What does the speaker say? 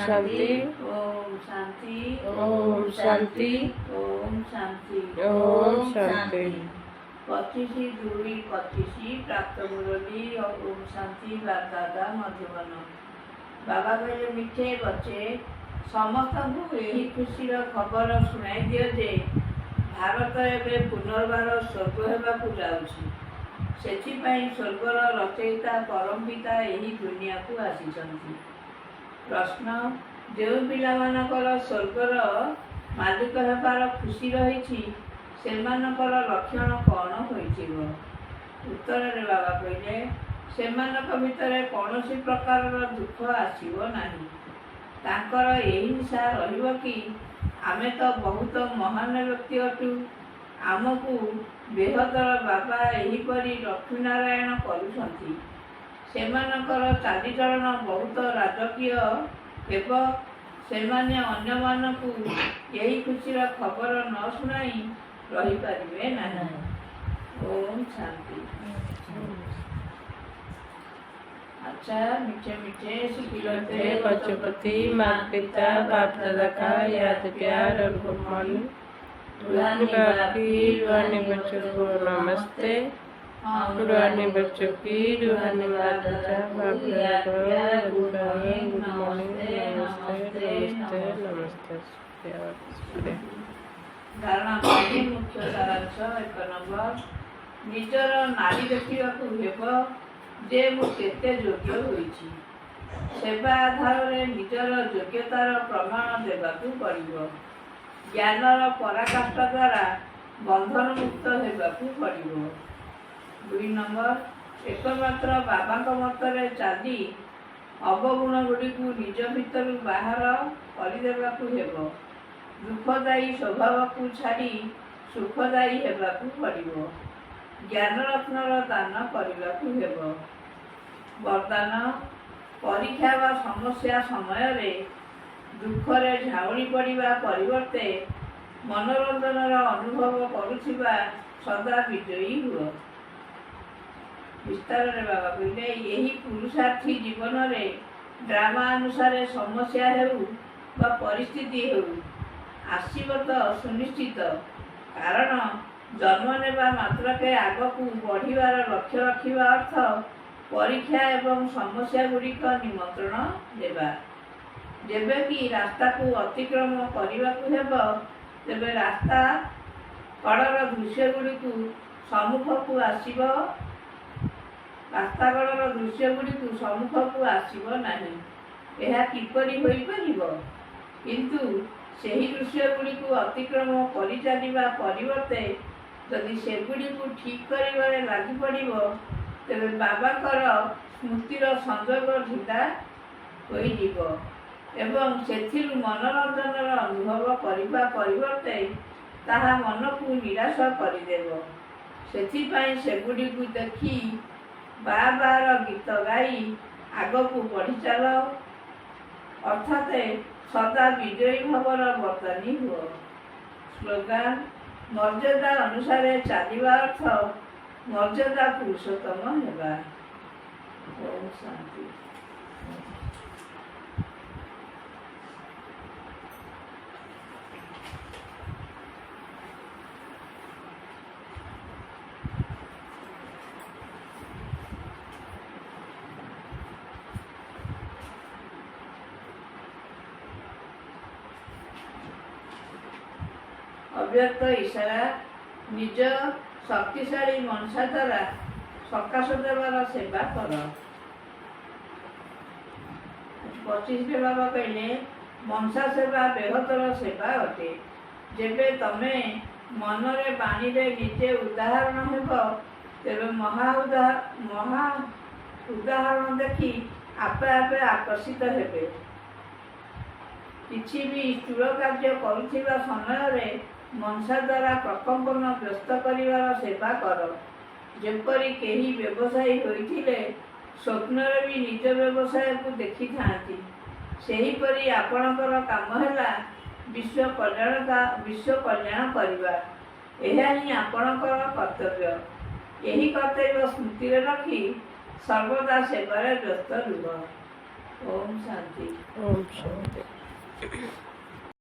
शांति ओम शांति ओम शांति ओम शांति ओम शांति। 25/2/25 प्राप्त मुरली और ओम शांति बारदादा मधुबन। बाबा कहले मिठे बच्चे समस्त को यही खुशी खबर शुणाई दियो जे भारत एवं पुनर्बार स्वर्ग होगाकू जाउछि। सेथिपाई स्वर्गर रचयिता परम पिता यही दुनिया को आसीचंती। प्रश्न जो पिलामानकर स्वर्गर मालिक हेबार खुशी रही सेमानकर लक्षण कौन होइथिबो? उत्तर रे बाबा कहले सेमानक भितरे कौनसी प्रकार दुख आसीबो नाही। तांकर एही निशा रहिबो कि आमे तो बहुत महान व्यक्ति अटू, आमको बेहदर बाबा एहीपरि लक्ष्मीनारायण करुछंती। सेमानकर चालीचलन बहुत राजकीय एवं सेमाने अन्य मानकु यही खुशीर खबर न शुणाई रही पारिबे नाही। ओम शांति। अच्छा मीठे मीठे सिखिलते बच्चोपति माता पिता बाप दादा का याद प्यार और गुमान रूहानी बच्चों को नमस्ते। रूहानी बच्चों की रूहानी माता बाप दादा को गुड मॉर्निंग, नमस्ते नमस्ते नमस्ते। धारणा मुख्य सारांश 1 नंबर निजर नारी देखा हेब जे मु केते योग्य होइछि। सेवा आधार निजर योग्यतार प्रमाण देवाकू पड़िबो। ज्ञानर पराकाष्ठा द्वारा बंधन मुक्त हेबाकू पड़िबो। 2 नंबर एकमात्र बाबा मतरे चाली अवगुण गुड़ी निज भीतर बाहर करदेवाकू हेबो। दुखदायी स्वभाव को छाड़ी सुखदायी हेबाकू पड़िबो। ज्ञान रत्नर दान करबाकू हेबो। वरदान परीक्षा व समस्या समय रे दुखरे झाउली पड़िबा परिवर्ते मनोरंजनर अनुभव करुथिबा सदा विजयी हुओ। विस्तार रे बाबा कहले यही पुरुषार्थी जीवन रे ड्रामा अनुसार समस्या हेउ बा परिस्थिति हेउ आसीब तो सुनिश्चित। कारण जन्म नेबा मात्रके आगकू बढ़िवार लक्ष्य रखिबा अर्थ परीक्षा एवं समस्या गुड़िक निमंत्रण देवा। जेबे कि रास्ता को अतिक्रम करने हेब तेबे रास्ता कड़र दृश्य गुड़िक सम्मुख को आसीब। रास्ता कड़र दृश्य गुड़िक सम्मुख को आसीब नाही। यह किपरि होई परिबो? किंतु सेही दृश्य गुड़िक अतिक्रम करि चलिबा परिवर्ते यदि सेगुड़ी को ठीक करिबारे लागि पड़िबो तेबे बाबाकर स्मृतिर संजोग ढिला होई जिवो एवं सेथिरु मनोरंजनर अनुभव करिबा परिवर्ते ताहा मन को निराश करिदेबो। सेथिपाई सेगुड़ी को देखी बार गीत गाई आगकू बढ़ी चल अर्थात सदा विजयी भावर वर्तनी हुओ। ସ୍ଲୋଗାନ ମର୍ଯ୍ୟାଦା ଅନୁସାରେ ଚାଲିବା ଅର୍ଥ ମର୍ଯ୍ୟାଦା ପୁରୁଷୋତ୍ତମ ହେବା। ଓମ୍ ଶାନ୍ତି। ଅବ୍ୟକ୍ତ ଇଶାରା ନିଜ ଶକ୍ତିଶାଳୀ ମନସା ଦ୍ୱାରା ସକାଶ ଦେବାର ସେବା କର। 25 ବାବା କହିଲେ ମନସା ସେବା ବୃହତ୍ତର ସେବା ଅଟେ। ଯେବେ ତମେ ମନରେ ବାଣୀରେ ନିଜେ ଉଦାହରଣ ହେବ ତେବେ ମହା ଉଦାହରଣ ଦେଖି ଆପେ ଆପେ ଆକର୍ଷିତ ହେବେ। କିଛି ବି ସ୍ଥୂଳ କାର୍ଯ୍ୟ କରୁଥିବା ସମୟରେ ମନସା ଦ୍ୱାରା ପ୍ରକମ୍ପନ ବ୍ୟସ୍ତ କରିବାର ସେବା କର। ଯେପରି କେହି ବ୍ୟବସାୟୀ ହୋଇଥିଲେ ସ୍ୱପ୍ନରେ ବି ନିଜ ବ୍ୟବସାୟକୁ ଦେଖିଥାନ୍ତି, ସେହିପରି ଆପଣଙ୍କର କାମ ହେଲା ବିଶ୍ୱ କଲ୍ୟାଣ କରିବା। ଏହା ହିଁ ଆପଣଙ୍କର କର୍ତ୍ତବ୍ୟ। ଏହି କର୍ତ୍ତବ୍ୟ ସ୍ମୃତିରେ ରଖି ସର୍ବଦା ସେବାରେ ବ୍ୟସ୍ତ ରୁହ। ଓମ୍ ଶାନ୍ତି। ओम शांति।